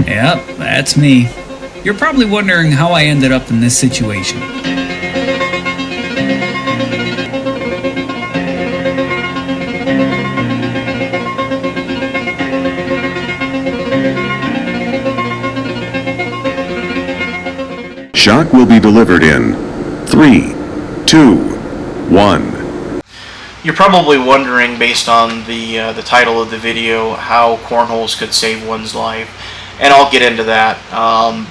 Yep, that's me. You're probably wondering how I ended up in this situation. Shock will be delivered in 3, 2, 1. You're probably wondering, based on the title of the video, how cornholes could save one's life, and I'll get into that.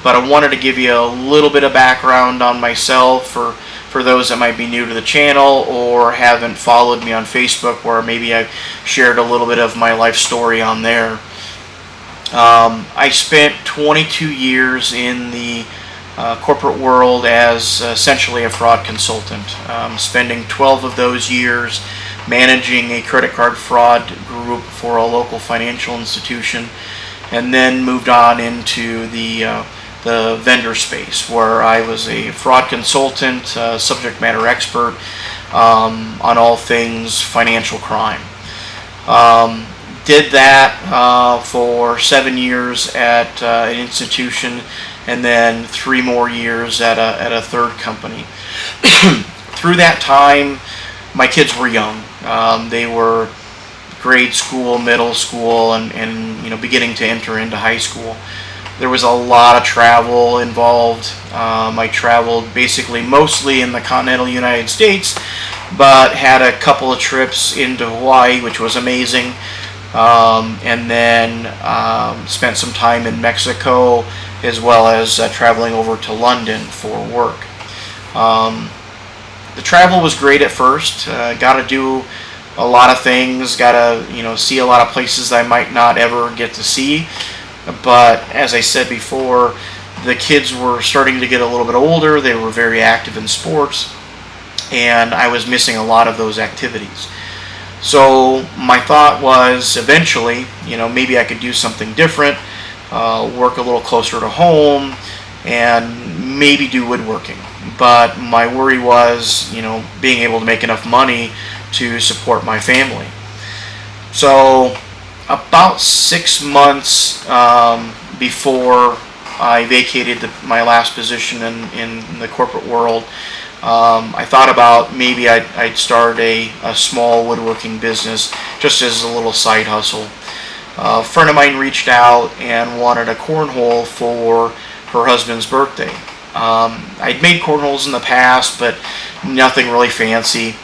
But I wanted to give you a little bit of background on myself for those that might be new to the channel or haven't followed me on Facebook, where maybe I've shared a little bit of my life story on there. I spent 22 years in the corporate world as essentially a fraud consultant, spending 12 of those years managing a credit card fraud group for a local financial institution, and then moved on into the vendor space, where I was a fraud consultant, subject matter expert on all things financial crime. Did that for 7 years at an institution, and then 3 more years at a third company. Through that time, my kids were young. They were grade school, middle school, and beginning to enter into high school. There was a lot of travel involved. I traveled basically mostly in the continental United States, but had a couple of trips into Hawaii, which was amazing, and then spent some time in Mexico, as well as traveling over to London for work. The travel was great at first. Got to do a lot of things. Got to see a lot of places I might not ever get to see. But as I said before, the kids were starting to get a little bit older. They were very active in sports, and I was missing a lot of those activities. So my thought was, eventually, maybe I could do something different. Work a little closer to home, and maybe do woodworking. But my worry was, being able to make enough money to support my family. So about 6 months before I vacated my last position in the corporate world, I thought about maybe I'd start a small woodworking business, just as a little side hustle. A friend of mine reached out and wanted a cornhole for her husband's birthday. I'd made cornholes in the past, but nothing really fancy.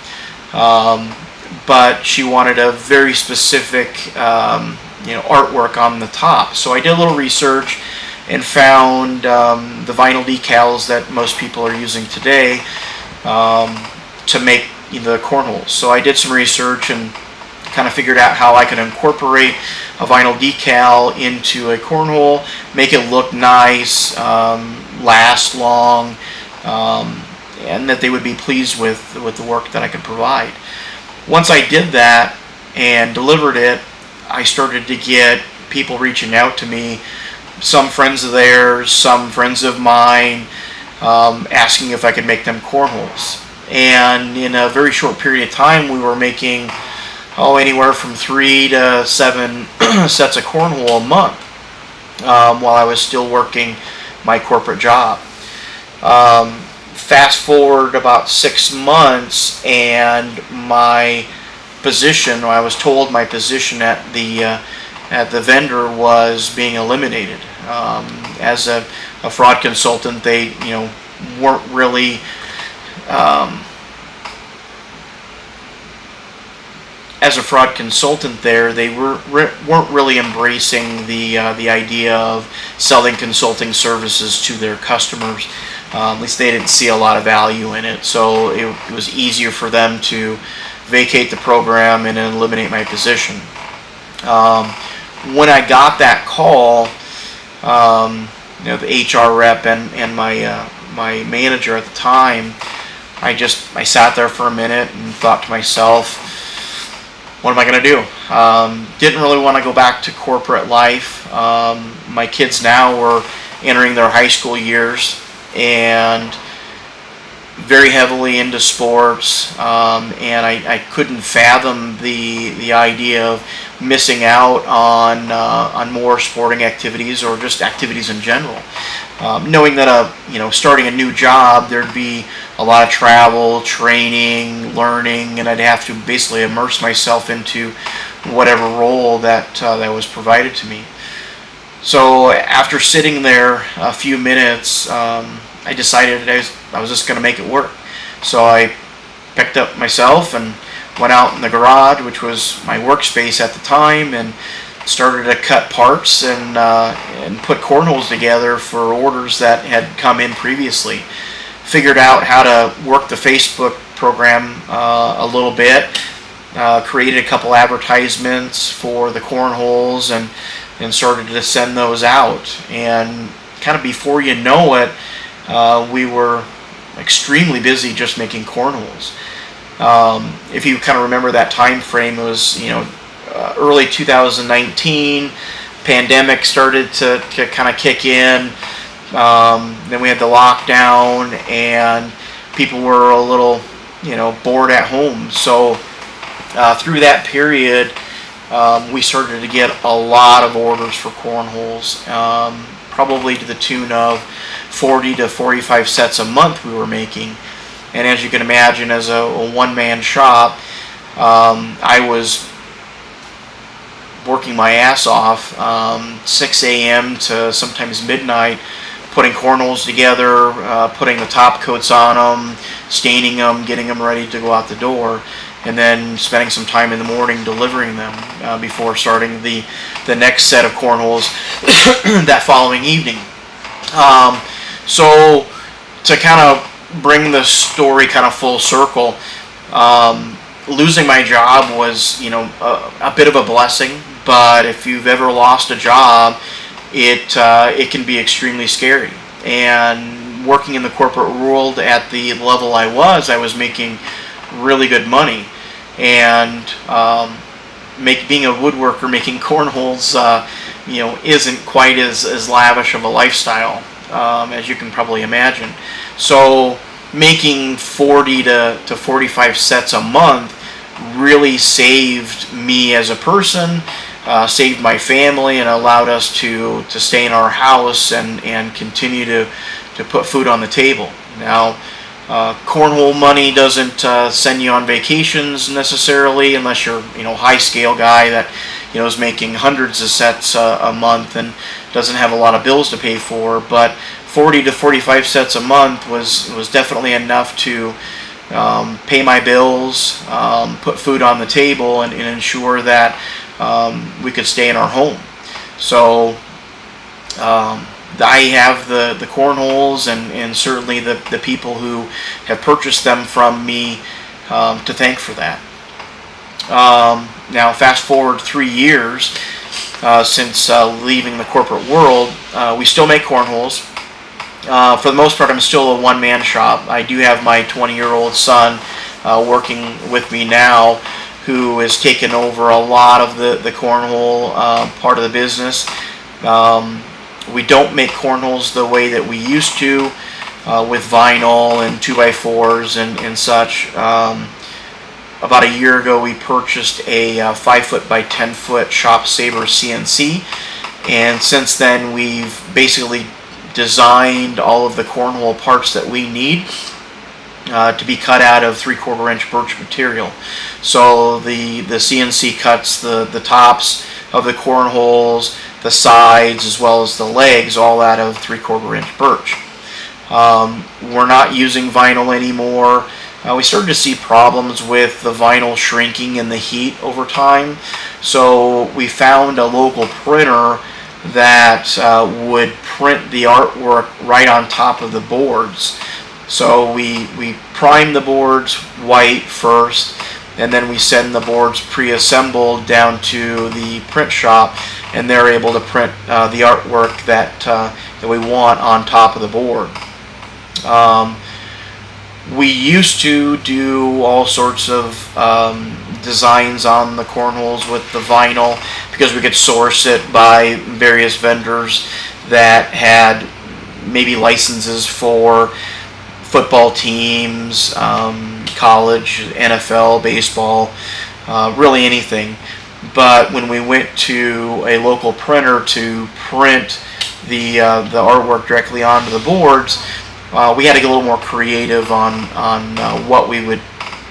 But she wanted a very specific, artwork on the top. So I did a little research and found the vinyl decals that most people are using today to make the cornholes. So I did some research and kind of figured out how I could incorporate a vinyl decal into a cornhole, make it look nice, last long, and that they would be pleased with the work that I could provide. Once I did that and delivered it, I started to get people reaching out to me, some friends of theirs, some friends of mine, asking if I could make them cornholes. And in a very short period of time, we were making anywhere from 3 to 7 sets of cornhole a month, while I was still working my corporate job. Fast forward about 6 months, and my position, I was told my position at the vendor was being eliminated. As a fraud consultant, they weren't really as a fraud consultant there, they weren't really embracing the idea of selling consulting services to their customers. At least they didn't see a lot of value in it, so it was easier for them to vacate the program and eliminate my position. When I got that call, the HR rep and my manager at the time, I sat there for a minute and thought to myself, what am I going to do? Didn't really want to go back to corporate life. My kids now were entering their high school years and very heavily into sports, and I couldn't fathom the idea of missing out on more sporting activities or just activities in general. Knowing that starting a new job, there'd be a lot of travel, training, learning, and I'd have to basically immerse myself into whatever role that was provided to me. So after sitting there a few minutes, I decided I was just going to make it work. So I picked up myself and went out in the garage, which was my workspace at the time, and started to cut parts and put cornholes together for orders that had come in previously. Figured out how to work the Facebook program a little bit, created a couple advertisements for the cornholes and started to send those out. And kind of before you know it, we were extremely busy just making cornholes. If you kind of remember that time frame, it was early 2019. Pandemic started to kind of kick in. Then we had the lockdown, and people were a little bored at home. So through that period, we started to get a lot of orders for cornholes, probably to the tune of 40 to 45 sets a month we were making. And as you can imagine, as a one-man shop, I was working my ass off, 6 a.m. to sometimes midnight, putting cornholes together, putting the top coats on them, staining them, getting them ready to go out the door, and then spending some time in the morning delivering them before starting the next set of cornholes that following evening. So to kind of bring the story kind of full circle, losing my job was a bit of a blessing, but if you've ever lost a job, it can be extremely scary. And working in the corporate world at the level I was making really good money, and being a woodworker, making cornholes isn't quite as lavish of a lifestyle as you can probably imagine. So making 40 to 45 sets a month really saved me as a person, saved my family, and allowed us to stay in our house and continue to put food on the table. Now, cornhole money doesn't send you on vacations necessarily, unless you're high scale guy that is making hundreds of sets a month and doesn't have a lot of bills to pay for. But 40 to 45 sets a month was definitely enough to pay my bills, put food on the table, and ensure that we could stay in our home. So I have the cornholes and certainly the people who have purchased them from me to thank for that. Now fast forward 3 years since leaving the corporate world, we still make cornholes. For the most part, I'm still a one-man shop. I do have my 20-year-old son working with me now, who has taken over a lot of the cornhole part of the business. We don't make cornholes the way that we used to, with vinyl and 2x4s and such. About a year ago, we purchased a 5-foot by 10-foot Shop Saber CNC, and since then we've basically designed all of the cornhole parts that we need to be cut out of 3/4 inch birch material. So the CNC cuts the tops of the cornholes, the sides, as well as the legs, all out of 3/4 inch birch. We're not using vinyl anymore. We started to see problems with the vinyl shrinking in the heat over time, so we found a local printer that would print the artwork right on top of the boards. So we prime the boards white first, and then we send the boards pre-assembled down to the print shop, and they're able to print the artwork that we want on top of the board. We used to do all sorts of designs on the cornholes with the vinyl because we could source it by various vendors that had maybe licenses for football teams, college, NFL, baseball, really anything. but when we went to a local printer to print the artwork directly onto the boards, we had to get a little more creative on what we would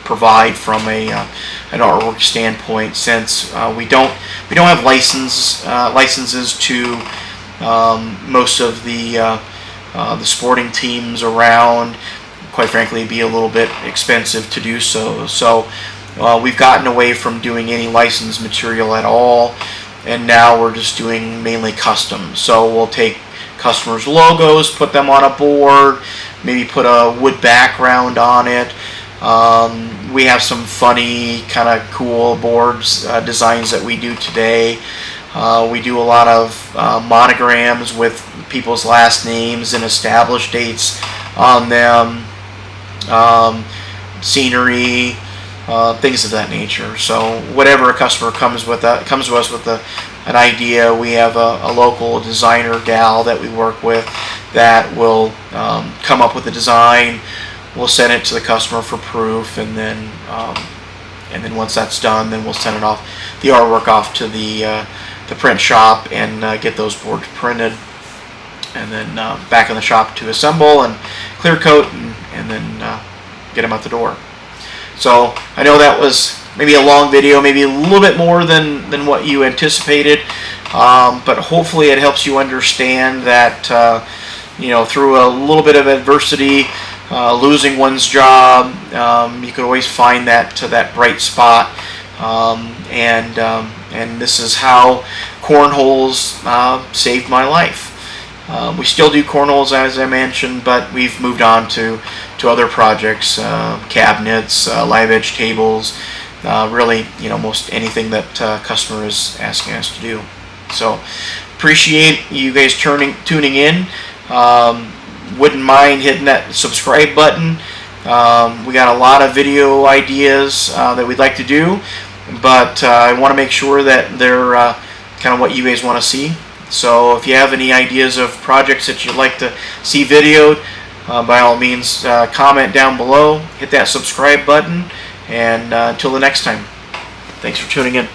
provide from an artwork standpoint, since we don't have licenses to most of the sporting teams around. Quite frankly, it'd be a little bit expensive to do so. So we've gotten away from doing any licensed material at all, and now we're just doing mainly custom. So we'll take customers' logos, put them on a board, maybe put a wood background on it. We have some funny, kind of cool boards designs that we do today. We do a lot of monograms with people's last names and established dates on them, scenery, things of that nature. So whatever a customer comes to us with an idea, we have a local designer gal that we work with that will come up with a design. We'll send it to the customer for proof, and then once that's done, then we'll send it off, the artwork off to the print shop, and get those boards printed, and then back in the shop to assemble and clear coat, and then get them out the door. So I know that was maybe a long video, maybe a little bit more than what you anticipated, but hopefully it helps you understand that through a little bit of adversity, losing one's job, you could always find that bright spot, and this is how cornholes saved my life. We still do cornholes, as I mentioned, but we've moved on to other projects, cabinets, live edge tables, really, most anything that customer is asking us to do. So appreciate you guys tuning in. Wouldn't mind hitting that subscribe button. We got a lot of video ideas that we'd like to do, but I want to make sure that they're kind of what you guys want to see. So if you have any ideas of projects that you'd like to see videoed, by all means, comment down below, hit that subscribe button, and until the next time, thanks for tuning in.